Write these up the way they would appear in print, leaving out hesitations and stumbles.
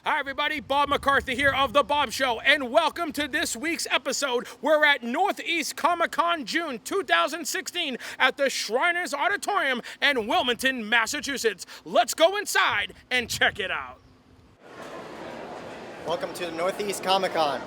Hi everybody, Bob McCarthy here of The Bob Show, and welcome to this week's episode. We're at Northeast Comic-Con June 2016 at the Shriners Auditorium in Wilmington, Massachusetts. Let's go inside and check it out. Welcome to Northeast Comic-Con.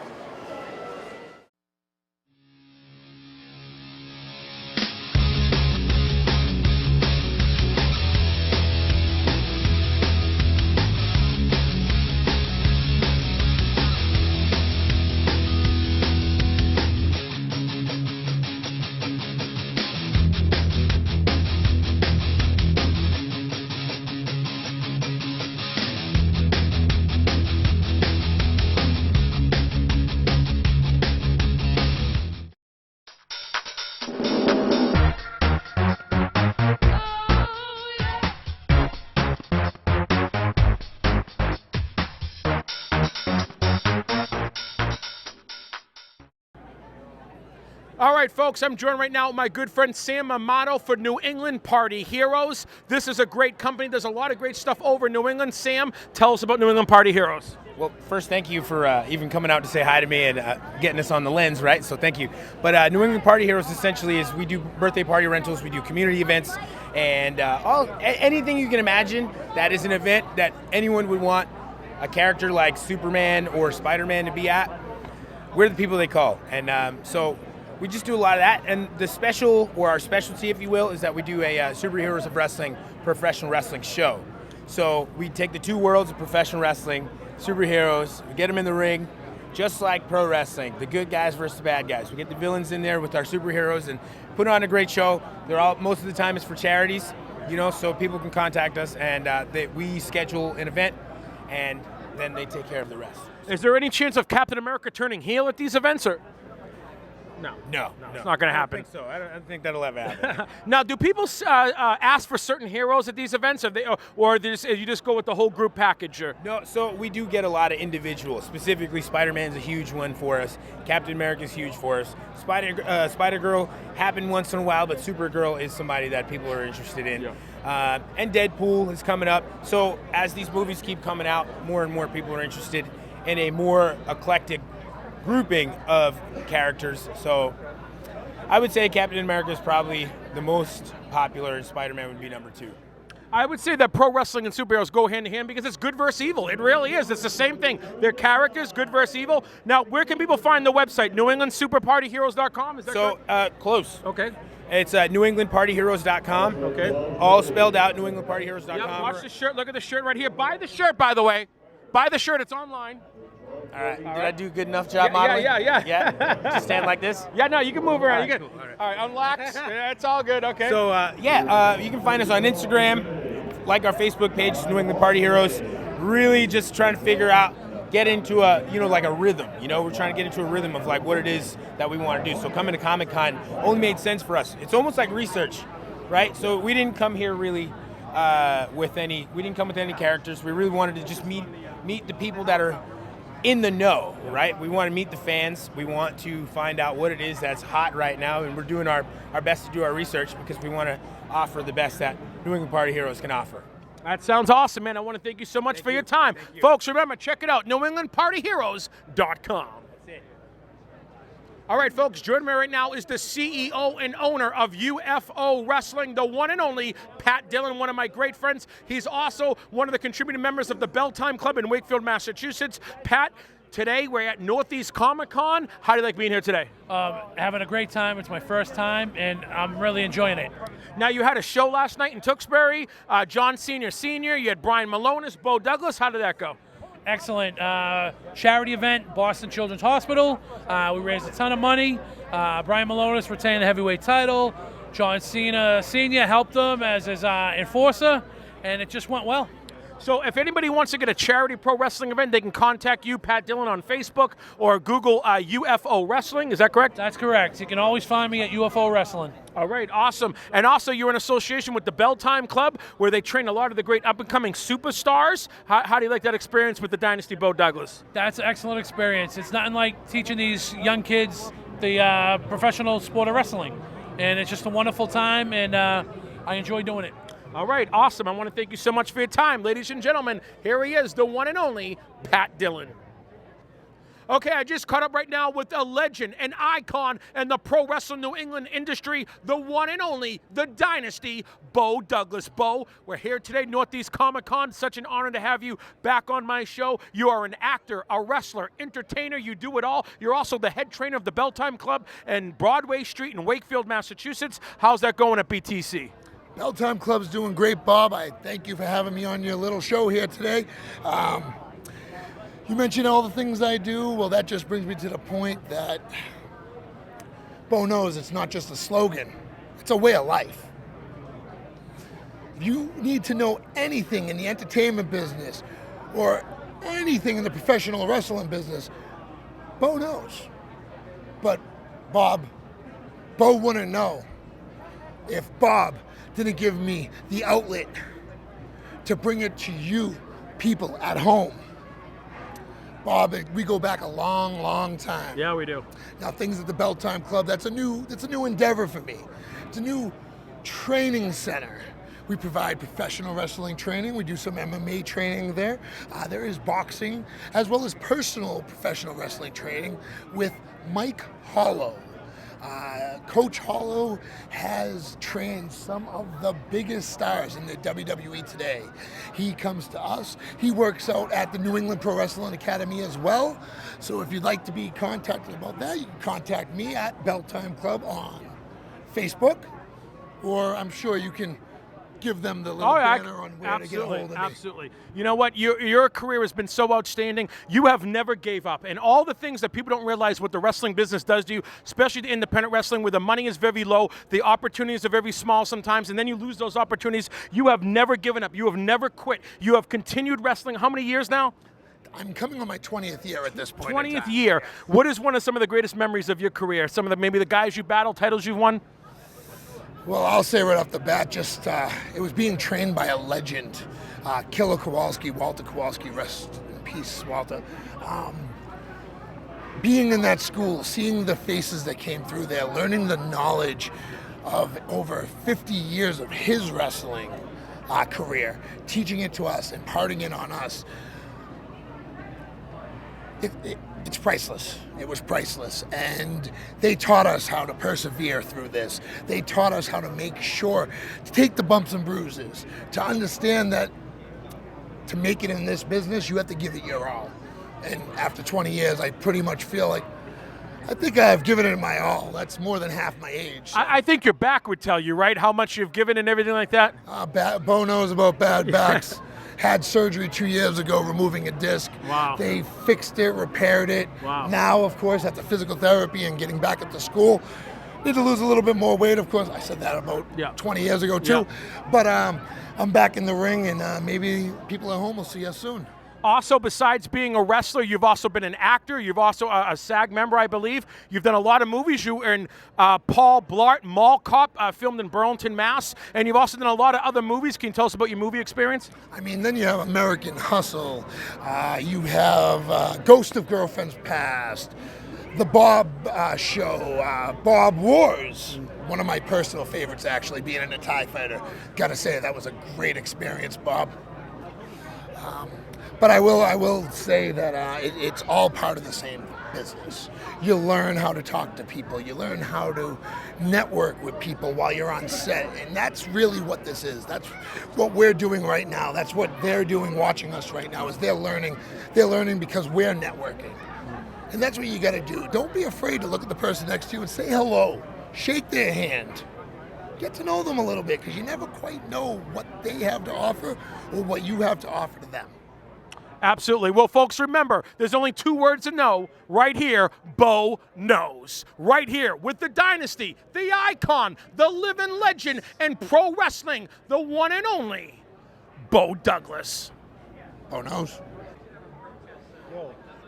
All right, folks, I'm joined right now with my good friend Sam Amato for New England Party Heroes. This is a great company. There's a lot of great stuff over in New England. Sam, tell us about New England Party Heroes. Well, first, thank you for even coming out to say hi to me and getting us on the lens, right? So thank you. But New England Party Heroes essentially is we do birthday party rentals, we do community events, and anything you can imagine that is an event that anyone would want a character like Superman or Spider-Man to be at. We're the people they call. And so we just do a lot of that. And the special, or our specialty, if you will, is that we do a Superheroes of Wrestling professional wrestling show. So we take the two worlds of professional wrestling, superheroes, we get them in the ring, just like pro wrestling, the good guys versus the bad guys. We get the villains in there with our superheroes and put on a great show. Most of the time it's for charities, so people can contact us and we schedule an event and then they take care of the rest. Is there any chance of Captain America turning heel at these events, or? No, it's not going to happen. I don't think so. I don't think that'll ever happen. Now, do people ask for certain heroes at these events, or you just go with the whole group package? Or? No, so we do get a lot of individuals. Specifically, Spider-Man's a huge one for us. Captain America's huge for us. Spider-Girl happened once in a while, but Supergirl is somebody that people are interested in. Yeah. And Deadpool is coming up. So as these movies keep coming out, more and more people are interested in a more eclectic grouping of characters. So I would say Captain America is probably the most popular, and Spider-Man would be number 2. I would say that pro wrestling and superheroes go hand in hand because it's good versus evil. It really is. It's the same thing. They're characters, good versus evil. Now, where can people find the website? NewEnglandSuperPartyHeroes.com? Is that correct? Close. Okay. It's NewEnglandPartyHeroes.com. Okay. All spelled out, NewEnglandPartyHeroes.com. Yep, watch the shirt. Look at the shirt right here. Buy the shirt, by the way. Buy the shirt. It's online. All right. Did I do a good enough job modeling? Yeah. Just stand like this? Yeah, no, you can move around. All right, You can. cool. All right, unlocks. Yeah, it's all good. Okay. So, you can find us on Instagram, like our Facebook page, New England Party Heroes. Really just trying to figure out, get into a rhythm. We're trying to get into a rhythm of like what it is that we want to do. So coming to Comic-Con only made sense for us. It's almost like research, right? So we didn't come here really with any characters. We really wanted to just meet the people that are in the know, right? We want to meet the fans. We want to find out what it is that's hot right now, and we're doing our best to do our research because we want to offer the best that New England Party Heroes can offer. That sounds awesome, man. I want to thank you so much for your time. Folks, remember, check it out, NewEnglandPartyHeroes.com. All right, folks, joining me right now is the CEO and owner of UFO Wrestling, the one and only Pat Dillon, one of my great friends. He's also one of the contributing members of the Bell Time Club in Wakefield, Massachusetts. Pat, today we're at Northeast Comic-Con. How do you like being here today? Having a great time. It's my first time, and I'm really enjoying it. Now, you had a show last night in Tewksbury. John Sr. You had Brian Malonis, Bo Douglas. How did that go? Excellent. Charity event, Boston Children's Hospital. We raised a ton of money. Brian Malonis retained the heavyweight title. John Cena Sr. helped him as his enforcer, and it just went well. So if anybody wants to get a charity pro wrestling event, they can contact you, Pat Dillon, on Facebook or Google UFO Wrestling. Is that correct? That's correct. You can always find me at UFO Wrestling. All right, awesome. And also, you're in association with the Bell Time Club, where they train a lot of the great up-and-coming superstars. How do you like that experience with the Dynasty Bo Douglas? That's an excellent experience. It's nothing like teaching these young kids the professional sport of wrestling. And it's just a wonderful time, and I enjoy doing it. All right, awesome. I want to thank you so much for your time. Ladies and gentlemen, here he is, the one and only Pat Dillon. Okay, I just caught up right now with a legend, an icon in the pro wrestling New England industry, the one and only, the dynasty, Bo Douglas. Bo, we're here today, Northeast Comic-Con. Such an honor to have you back on my show. You are an actor, a wrestler, entertainer. You do it all. You're also the head trainer of the Belltime Club and Broadway Street in Wakefield, Massachusetts. How's that going at BTC? Belltime Club's doing great, Bob. I thank you for having me on your little show here today. You mentioned all the things I do. Well, that just brings me to the point that Bo knows it's not just a slogan. It's a way of life. If you need to know anything in the entertainment business or anything in the professional wrestling business, Bo knows. But Bo wouldn't know if Bob didn't give me the outlet to bring it to you people at home. Bob, we go back a long, long time. Yeah, we do. Now, things at the Belltime Club, that's a new endeavor for me. It's a new training center. We provide professional wrestling training. We do some MMA training there. There is boxing, as well as personal professional wrestling training with Mike Hollow. Coach Hollow has trained some of the biggest stars in the WWE today. He comes to us. He works out at the New England Pro Wrestling Academy as well. So if you'd like to be contacted about that, you can contact me at Belltime Club on Facebook, or I'm sure you can give them the little banner on where to get a hold of me. Absolutely. You know what? Your career has been so outstanding. You have never gave up. And all the things that people don't realize what the wrestling business does to you, especially the independent wrestling where the money is very low, the opportunities are very small sometimes, and then you lose those opportunities. You have never given up. You have never quit. You have continued wrestling. How many years now? I'm coming on my 20th year at this point. 20th year. What is one of some of the greatest memories of your career? Some of maybe the guys you battled, titles you've won? Well, I'll say right off the bat, just it was being trained by a legend, Killer Kowalski, Walter Kowalski, rest in peace, Walter. Being in that school, seeing the faces that came through there, learning the knowledge of over 50 years of his wrestling career, teaching it to us, imparting it on us. It's priceless. It was priceless. And they taught us how to persevere through this. They taught us how to make sure to take the bumps and bruises, to understand that to make it in this business, you have to give it your all. And after 20 years, I pretty much feel like I think I've given it my all. That's more than half my age. So. I think your back would tell you, right? How much you've given and everything like that? Bo knows about bad backs. Had surgery 2 years ago, removing a disc. Wow. They fixed it, repaired it. Wow. Now, of course, after physical therapy and getting back up to school, need to lose a little bit more weight, of course. I said that about 20 years ago, too. Yeah. But I'm back in the ring, and maybe people at home will see us soon. Also, besides being a wrestler, you've also been an actor. You've also a SAG member, I believe. You've done a lot of movies. You were in Paul Blart Mall Cop, filmed in Burlington, Mass. And you've also done a lot of other movies. Can you tell us about your movie experience? I mean, then you have American Hustle. You have Ghost of Girlfriends Past. The Bob Show. Bob Wars. One of my personal favorites, actually, being in a TIE fighter. Gotta say, that was a great experience, Bob. But I will say that it's all part of the same business. You learn how to talk to people. You learn how to network with people while you're on set. And that's really what this is. That's what we're doing right now. That's what they're doing watching us right now, is they're learning. They're learning because we're networking. And that's what you got to do. Don't be afraid to look at the person next to you and say hello. Shake their hand. Get to know them a little bit, because you never quite know what they have to offer or what you have to offer to them. Absolutely. Well, folks, remember, there's only two words to know right here. Bo knows. Right here with the dynasty, the icon, the living legend in pro wrestling, the one and only Bo Douglas. Bo knows.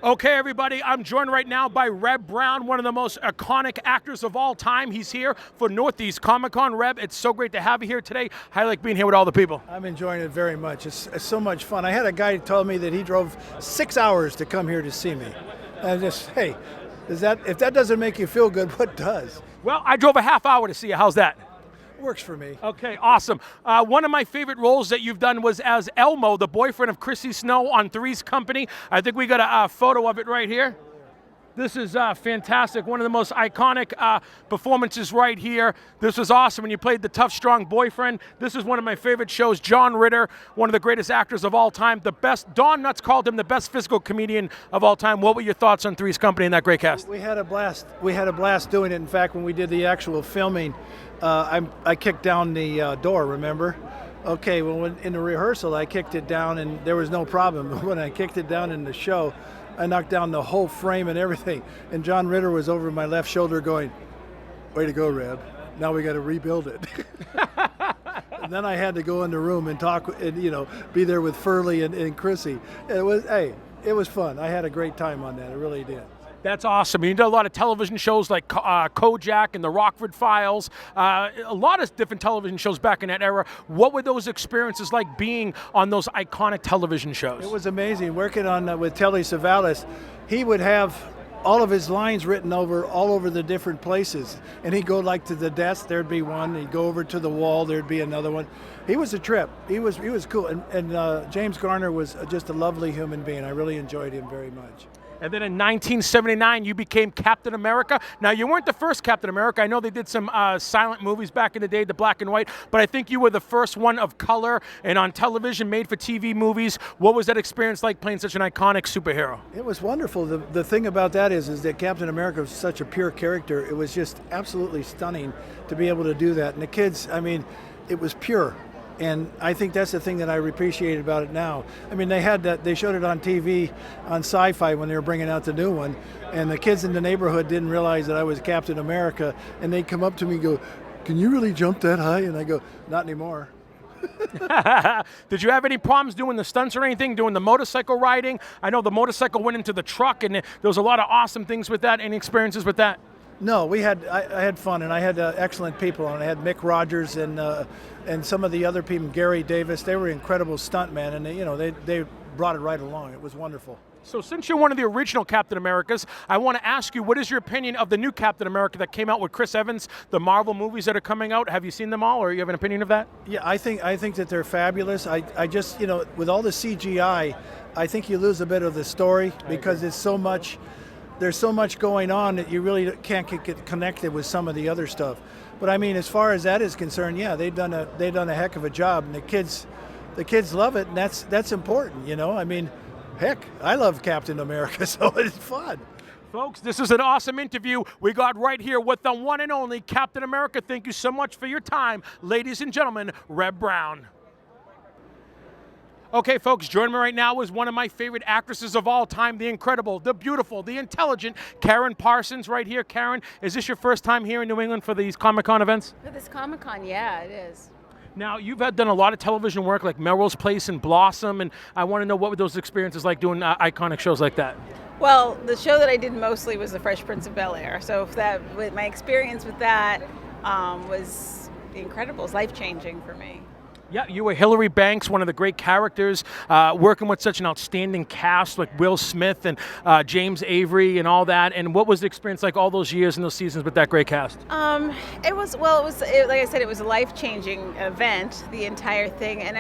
Okay, everybody, I'm joined right now by Reb Brown, one of the most iconic actors of all time. He's here for Northeast Comic-Con. Reb, it's so great to have you here today. How do you like being here with all the people? I'm enjoying it very much. It's so much fun. I had a guy tell me that he drove 6 hours to come here to see me. And just, hey, if that doesn't make you feel good, what does? Well, I drove a half hour to see you. How's that? Works for me. Okay, awesome. One of my favorite roles that you've done was as Elmo, the boyfriend of Chrissy Snow on Three's Company. I think we got a photo of it right here. This is fantastic. One of the most iconic performances right here. This was awesome when you played the tough, strong boyfriend. This is one of my favorite shows. John Ritter, one of the greatest actors of all time. The best. Don Knutts called him the best physical comedian of all time. What were your thoughts on Three's Company and that great cast? We had a blast. We had a blast doing it. In fact, when we did the actual filming, I kicked down the door, remember? Okay, well, in the rehearsal, I kicked it down and there was no problem. When I kicked it down in the show, I knocked down the whole frame and everything. And John Ritter was over my left shoulder going, "Way to go, Reb. Now we got to rebuild it." And then I had to go in the room and talk and, be there with Furley and Chrissy. It was fun. I had a great time on that. I really did. That's awesome. You did a lot of television shows like Kojak and the Rockford Files, a lot of different television shows back in that era. What were those experiences like being on those iconic television shows? It was amazing. Working on with Telly Savalas, he would have all of his lines written all over the different places. And he'd go like to the desk, there'd be one. He'd go over to the wall, there'd be another one. He was a trip. He was cool. And James Garner was just a lovely human being. I really enjoyed him very much. And then in 1979, you became Captain America. Now, you weren't the first Captain America. I know they did some silent movies back in the day, the black and white, but I think you were the first one of color and on television, made-for-TV movies. What was that experience like playing such an iconic superhero? It was wonderful. The thing about that is that Captain America was such a pure character. It was just absolutely stunning to be able to do that. And the kids, it was pure. And I think that's the thing that I appreciate about it now. They showed it on TV on Sci-Fi when they were bringing out the new one, and the kids in the neighborhood didn't realize that I was Captain America, and they'd come up to me and go, "Can you really jump that high?" And I go, "Not anymore." Did you have any problems doing the stunts or anything, doing the motorcycle riding? I know the motorcycle went into the truck, and there was a lot of awesome things with that. Any experiences with that? No, I had fun, and I had excellent people on. I had Mick Rogers and some of the other people, Gary Davis. They were incredible stuntmen, and they brought it right along. It was wonderful. So since you're one of the original Captain Americas, I want to ask you, what is your opinion of the new Captain America that came out with Chris Evans, the Marvel movies that are coming out? Have you seen them all, or you have an opinion of that? Yeah, I think that they're fabulous. I just, with all the CGI, I think you lose a bit of the story because there's so much going on that you really can't get connected with some of the other stuff. But as far as that is concerned, yeah, they've done a heck of a job, and the kids love it, and that's important, Heck, I love Captain America, so it's fun. Folks, this is an awesome interview we got right here with the one and only Captain America. Thank you so much for your time, ladies and gentlemen, Reb Brown. Okay, folks, joining me right now is one of my favorite actresses of all time, the incredible, the beautiful, the intelligent Karyn Parsons right here. Karyn, is this your first time here in New England for these Comic-Con events? For this Comic-Con, yeah, it is. Now, you've done a lot of television work like Melrose Place and Blossom, and I want to know what were those experiences like doing iconic shows like that? Well, the show that I did mostly was The Fresh Prince of Bel-Air, so my experience with that was incredible. It was life-changing for me. Yeah, you were Hilary Banks, one of the great characters, working with such an outstanding cast like Will Smith and James Avery and all that. And what was the experience like all those years and those seasons with that great cast? Like I said, it was a life-changing event, the entire thing. And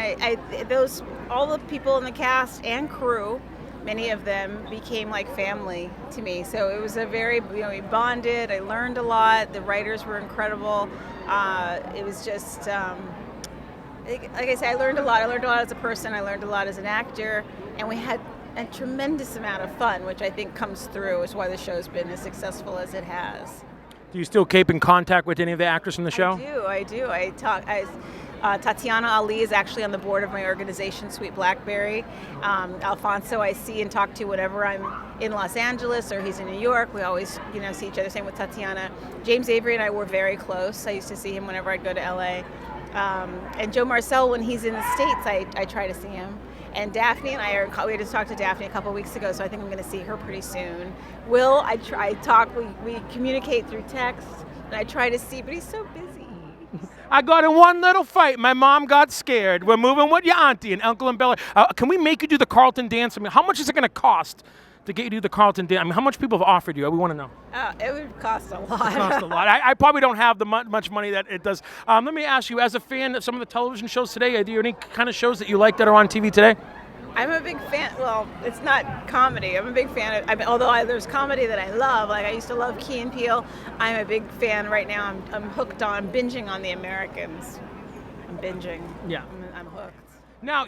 all the people in the cast and crew, many of them became like family to me. So it was a very, we bonded. I learned a lot. The writers were incredible. It was just. Like I said, I learned a lot. I learned a lot as a person. I learned a lot as an actor, and we had a tremendous amount of fun, which I think comes through. Is why the show's been as successful as it has. Do you still keep in contact with any of the actors from the show? I do. Tatiana Ali is actually on the board of my organization, Sweet Blackberry. Alfonso I see and talk to whenever I'm in Los Angeles or he's in New York. We always, see each other. Same with Tatiana. James Avery and I were very close. I used to see him whenever I'd go to LA. And Joe Marcel, when he's in the States, I try to see him. And Daphne and we just talked to Daphne a couple of weeks ago, so I think I'm going to see her pretty soon. Will, we communicate through text, and I try to see, but he's so busy. I got in one little fight. My mom got scared. We're moving with your auntie and uncle and Bella. Can we make you do the Carlton dance? How much is it going to cost to get you to the Carlton Dinner? I mean, how much people have offered you? We want to know. It would cost a lot. It costs a lot. I probably don't have the much money that it does. Let me ask you, as a fan of some of the television shows today, are there any kind of shows that you like that are on TV today? I'm a big fan. Well, it's not comedy. I'm a big fan of. Although there's comedy that I love. Like I used to love Key and Peele. I'm a big fan right now. I'm hooked on binging on The Americans. I'm binging. Yeah. I'm hooked. Now,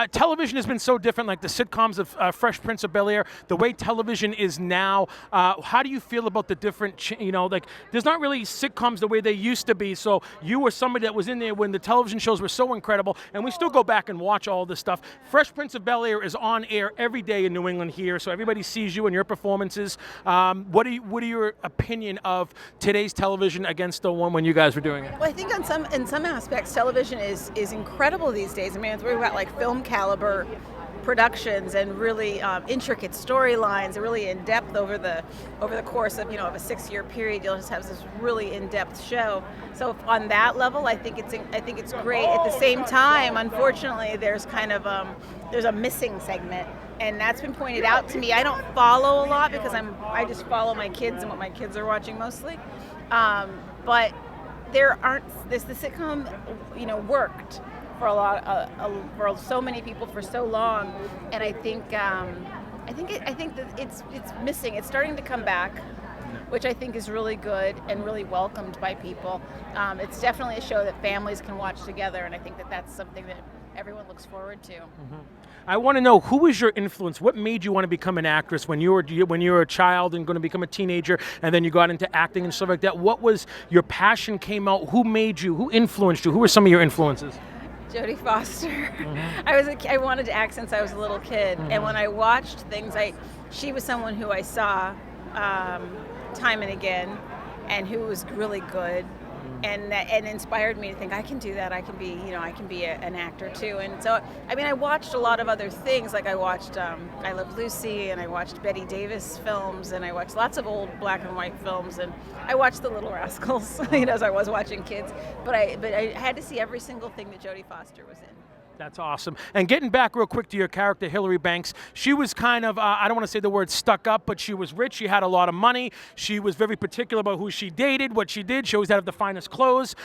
television has been so different, like the sitcoms of Fresh Prince of Bel-Air, the way television is now. How do you feel about the different, there's not really sitcoms the way they used to be, so you were somebody that was in there when the television shows were so incredible, and we still go back and watch all this stuff. Fresh Prince of Bel-Air is on air every day in New England here, so everybody sees you and your performances. What are your opinion of today's television against the one when you guys were doing it? Well, I think in some aspects, television is incredible these days. I mean, we've got like film caliber productions and really intricate storylines, and really in depth over the course of of a 6-year period. You'll just have this really in depth show. So on that level, I think it's great. At the same time, unfortunately, there's kind of there's a missing segment, and that's been pointed out to me. I don't follow a lot because I just follow my kids and what my kids are watching mostly, but there aren't the sitcom worked for for so many people for so long, and I think that it's missing. It's starting to come back, which I think is really good and really welcomed by people. It's definitely a show that families can watch together, and I think that that's something that everyone looks forward to. Mm-hmm. I want to know, who was your influence? What made you want to become an actress when you were a child and going to become a teenager, and then you got into acting and stuff like that? What was your passion came out? Who made you? Who influenced you? Who were some of your influences? Jodie Foster. Mm-hmm. I wanted to act since I was a little kid, and when I watched things, she was someone who I saw time and again, and who was really good, and inspired me to think I can do that. I can be an actor too. And so I watched a lot of other things. Like I watched I Love Lucy, and I watched Betty Davis films, and I watched lots of old black and white films, and I watched The Little Rascals. As I was watching kids, but I had to see every single thing that Jodie Foster was in. That's awesome. And getting back real quick to your character, Hillary Banks, she was kind of, I don't want to say the word stuck up, but she was rich. She had a lot of money. She was very particular about who she dated, what she did. She always had the finest clothes.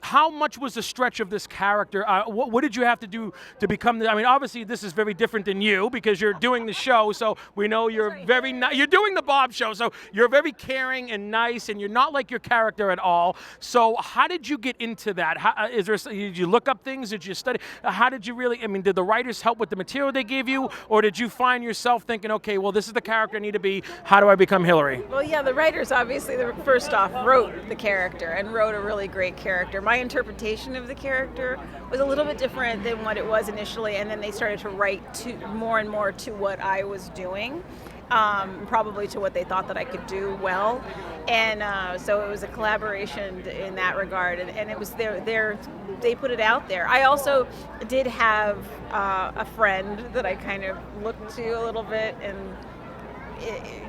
How much was the stretch of this character? What did you have to do to become obviously this is very different than you because you're doing the show, so we know you're you're doing the Bob show, so you're very caring and nice, and you're not like your character at all. So how did you get into that? Did you look up things? Did you study? How did you really, did the writers help with the material they gave you, or did you find yourself thinking, okay, well, this is the character I need to be, how do I become Hillary? Well, yeah, the writers obviously, first off, wrote the character and wrote a really great character. My interpretation of the character was a little bit different than what it was initially, and then they started to write more and more to what I was doing, probably to what they thought that I could do well, and so it was a collaboration in that regard, and it was they put it out there. I also did have a friend that I kind of looked to a little bit, and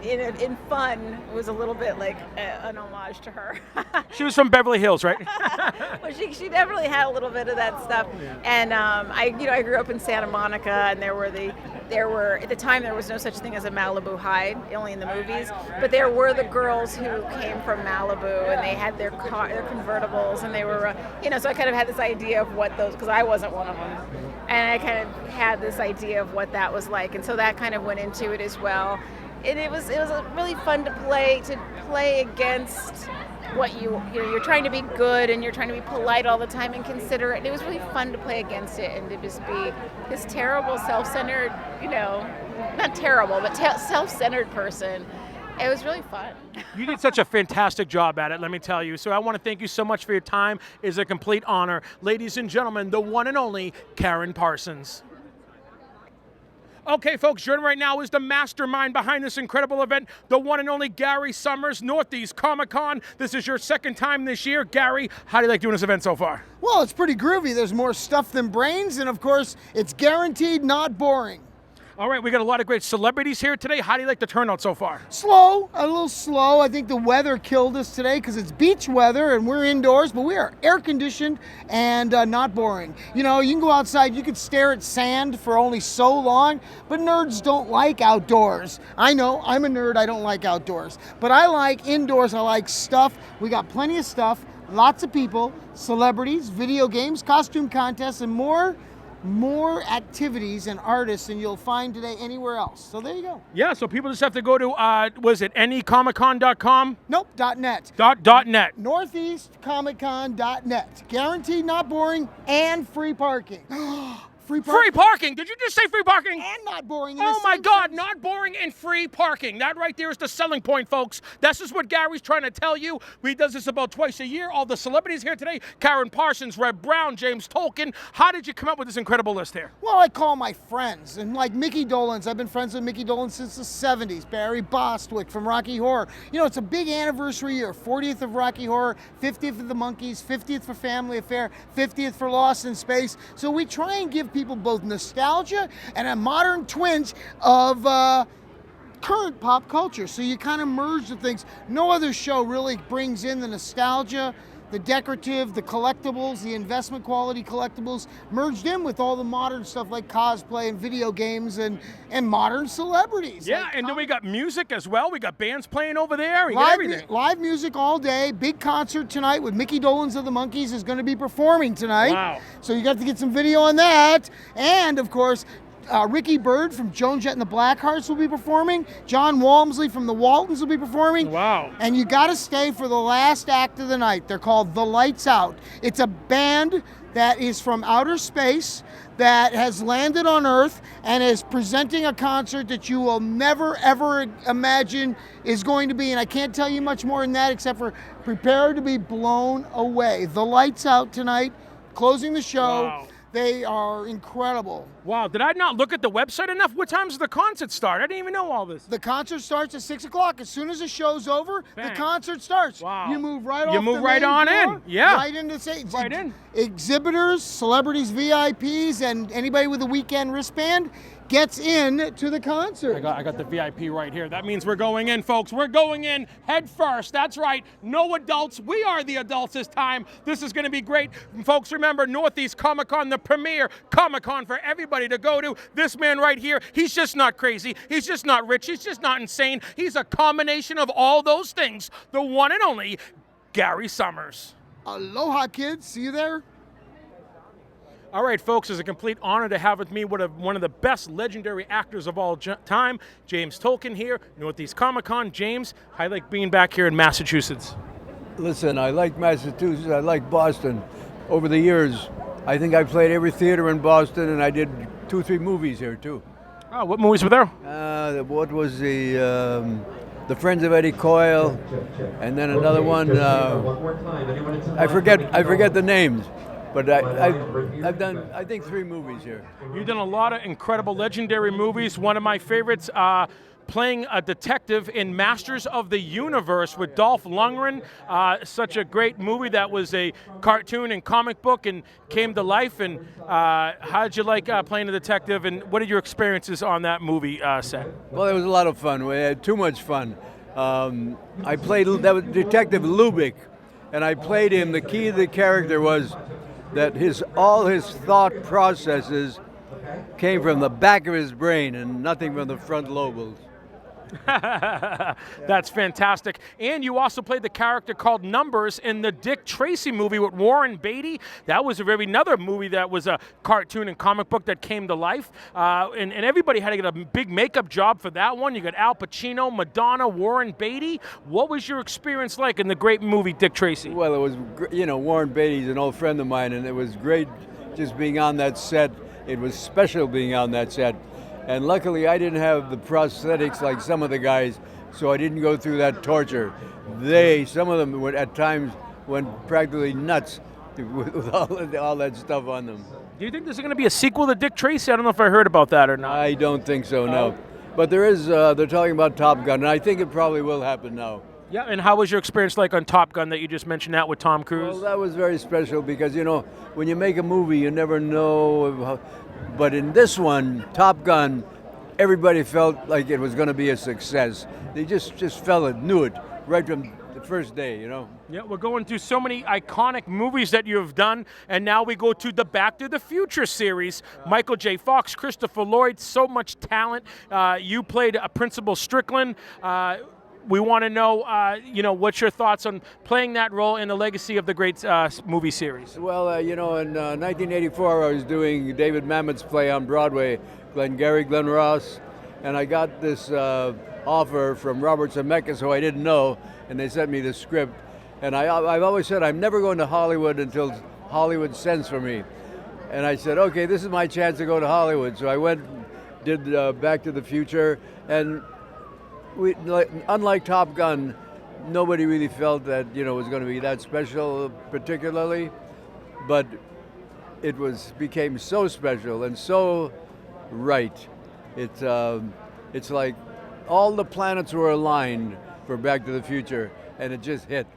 in fun, it was a little bit like an homage to her. She was from Beverly Hills, right? Well, she definitely had a little bit of that stuff. Yeah. And I grew up in Santa Monica, and there were at the time there was no such thing as a Malibu High, only in the movies. But there were the girls who came from Malibu, and they had their convertibles, and they were so I kind of had this idea of what those, because I wasn't one of them, and I kind of had this idea of what that was like, and so that kind of went into it as well. And it was really fun to play against what you're trying to be good, and you're trying to be polite all the time and considerate. And it was really fun to play against it, and to just be this terrible, self-centered, not terrible, but self-centered person. It was really fun. You did such a fantastic job at it, let me tell you. So I want to thank you so much for your time. It's a complete honor. Ladies and gentlemen, the one and only Karyn Parsons. Okay, folks, joining right now is the mastermind behind this incredible event, the one and only Gary Summers, Northeast Comic-Con. This is your second time this year. Gary, how do you like doing this event so far? Well, it's pretty groovy. There's more stuff than brains, and of course, it's guaranteed not boring. All right, we got a lot of great celebrities here today. How do you like the turnout so far? Slow, a little slow. I think the weather killed us today because it's beach weather and we're indoors, but we are air conditioned and not boring. You know, you can go outside, you could stare at sand for only so long, but nerds don't like outdoors. I know, I'm a nerd, I don't like outdoors, but I like indoors, I like stuff. We got plenty of stuff, lots of people, celebrities, video games, costume contests, and more activities and artists than you'll find today anywhere else. So there you go. Yeah, so people just have to go to, was it anycomiccon.com? Nope, .net. .net. NortheastComicCon.net. Guaranteed not boring and free parking. Free Free parking. Did you just say free parking? and not boring. in Oh the my same God, sentence. not boring and free parking. That right there is the selling point, folks. This is what Gary's trying to tell you. He does this about twice a year. All the celebrities here today, Karyn Parsons, Red Brown, James Tolkien. How did you come up with this incredible list here? Well, I call my friends, and like Mickey Dolenz, I've been friends with Mickey Dolenz since the 70s. Barry Bostwick from Rocky Horror. You know, it's a big anniversary year. 40th of Rocky Horror, 50th of the Monkees, 50th for Family Affair, 50th for Lost in Space. So we try and give people both nostalgia and a modern twinge of current pop culture. So you kind of merge the things. No other show really brings in the nostalgia, the decorative, the collectibles, the investment quality collectibles, merged in with all the modern stuff like cosplay and video games and modern celebrities. Yeah, like and then we got music as well. We got bands playing over there. We got everything. live music all day. Big concert tonight with Mickey Dolenz of the Monkees is going to be performing tonight. Wow. So you got to get some video on that. And of course, Ricky Byrd from Joan Jett and the Blackhearts will be performing. John Walmsley from the Waltons will be performing. Wow. And you got to stay for the last act of the night. They're called The Lights Out. It's a band that is from outer space that has landed on Earth and is presenting a concert that you will never, ever imagine is going to be. And I can't tell you much more than that except for prepare to be blown away. The Lights Out tonight, closing the show. Wow. They are incredible. Wow, did I not look at the website enough? What time does the concert start? I didn't even know all this. The concert starts at 6 o'clock. As soon as the show's over, Bang. the concert starts. Wow. You move right You off move the right main on floor, in. Yeah. Right into Right in. exhibitors, celebrities, VIPs, and anybody with a weekend wristband gets in to the concert. I got the VIP right here. That means we're going in, folks. We're going in head first. That's right. No adults. We are the adults this time. This is going to be great. Folks, remember, Northeast Comic-Con, the premier Comic-Con for everybody to go to. This man right here, he's just not crazy. He's just not rich. He's just not insane. He's a combination of all those things. The one and only Gary Summers. Aloha, kids. See you there. All right, folks, it's a complete honor to have with me one of the best legendary actors of all time, James Tolkien here, Northeast Comic-Con. James, I like being back here in Massachusetts. Listen, I like Massachusetts, I like Boston. Over the years, I think I played every theater in Boston, and I did 2 or 3 movies here, too. Oh, what movies were there? What was the Friends of Eddie Coyle, and then another one, I forget the names. But I've done, I think, 3 movies here. You've done a lot of incredible, legendary movies. One of my favorites, playing a detective in Masters of the Universe with Dolph Lundgren. Such a great movie that was a cartoon and comic book and came to life. And how did you like playing a detective, and what are your experiences on that movie set? Well, it was a lot of fun. We had too much fun. I played, that was Detective Lubick, and I played him. The key to the character was that all his thought processes came from the back of his brain and nothing from the front lobes. That's fantastic. And you also played the character called Numbers in the Dick Tracy movie with Warren Beatty. That was another movie that was a cartoon and comic book that came to life. And everybody had to get a big makeup job for that one. You got Al Pacino, Madonna, Warren Beatty. What was your experience like in the great movie Dick Tracy? Well, it was, Warren Beatty's an old friend of mine, and it was great just being on that set. It was special being on that set. And luckily, I didn't have the prosthetics like some of the guys, so I didn't go through that torture. Some of them at times went practically nuts with all that stuff on them. Do you think there's going to be a sequel to Dick Tracy? I don't know if I heard about that or not. I don't think so, no. But there is, they're talking about Top Gun, and I think it probably will happen now. Yeah, and how was your experience like on Top Gun that you just mentioned that with Tom Cruise? Well, that was very special because, when you make a movie, you never know. But in this one, Top Gun, everybody felt like it was going to be a success. They just felt it, knew it right from the first day, you know. Yeah, we're going through so many iconic movies that you have done, and now we go to the Back to the Future series. Michael J. Fox, Christopher Lloyd, so much talent. You played Principal Strickland. We want to know, what's your thoughts on playing that role in the legacy of the great movie series? Well, in 1984, I was doing David Mamet's play on Broadway, Glenn Ross, and I got this offer from Robert Zemeckis, who I didn't know, and they sent me the script. And I've always said I'm never going to Hollywood until Hollywood sends for me. And I said, okay, this is my chance to go to Hollywood. So I went, did Back to the Future, and unlike Top Gun, nobody really felt that it was going to be that special particularly, but it became so special and so right. It's like all the planets were aligned for Back to the Future, and it just hit.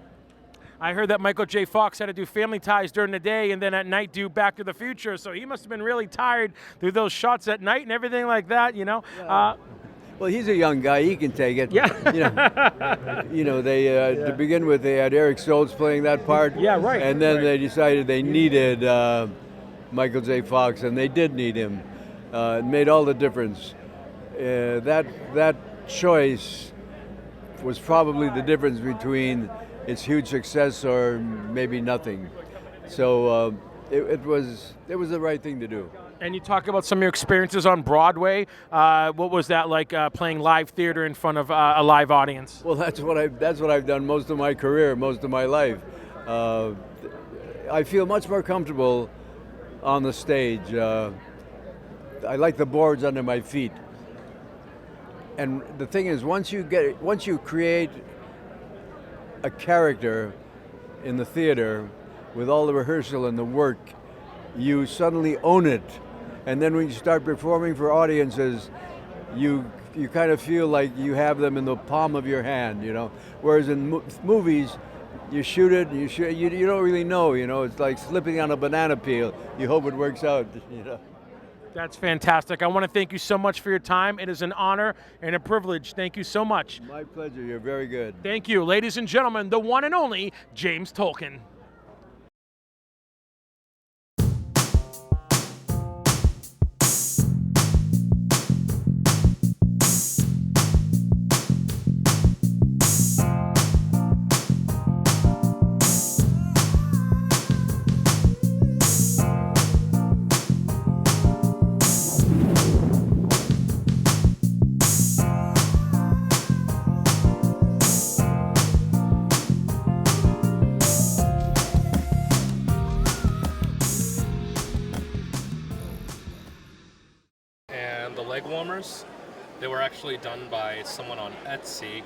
I heard that Michael J. Fox had to do Family Ties during the day and then at night do Back to the Future, so he must have been really tired through those shots at night and everything like that, Yeah. Well, he's a young guy; he can take it. Yeah. They to begin with, they had Eric Stoltz playing that part. Yeah, right. And then right. they decided they needed Michael J. Fox, and they did need him. It made all the difference. That choice was probably the difference between its huge success or maybe nothing. So it was the right thing to do. And you talk about some of your experiences on Broadway. What was that like playing live theater in front of a live audience? Well, that's what I've done most of my career, most of my life. I feel much more comfortable on the stage. I like the boards under my feet. And the thing is, once you create a character in the theater with all the rehearsal and the work, you suddenly own it. And then when you start performing for audiences, you kind of feel like you have them in the palm of your hand, Whereas in movies, you shoot it, you don't really know, It's like slipping on a banana peel. You hope it works out, That's fantastic. I want to thank you so much for your time. It is an honor and a privilege. Thank you so much. My pleasure. You're very good. Thank you. Ladies and gentlemen, the one and only James Tolkan. Warmers. They were actually done by someone on Etsy.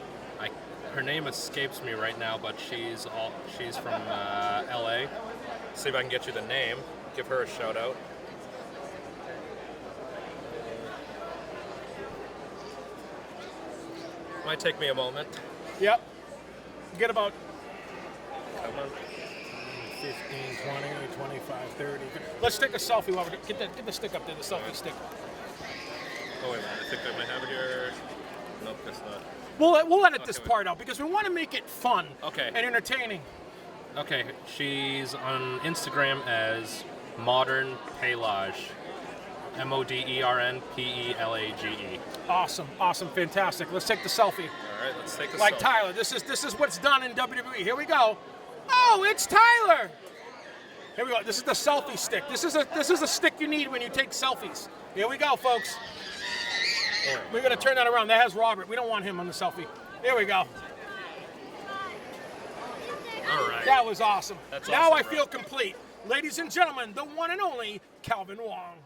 Her name escapes me right now, but she's from LA. See if I can get you the name. Give her a shout out. Might take me a moment. Yep. Get about Come on. 15, 20, 25, 30. Let's take a selfie while we get the stick up there, the selfie stick. Oh wait a minute, I think I might have it here. Nope, that's not. We'll edit this part out because we want to make it fun and entertaining. Okay, she's on Instagram as Modern Pelage. MODERNPELAGE. Awesome, fantastic. Let's take the selfie. All right, let's take a selfie. Like Tyler, this is what's done in WWE. Here we go. Oh, it's Tyler. Here we go. This is the selfie stick. This is a stick you need when you take selfies. Here we go, folks. Right. We're going to turn that around. That has Robert. We don't want him on the selfie. Here we go. All right. That was awesome. That's now awesome, I feel complete. Ladies and gentlemen, the one and only Calvin Wong.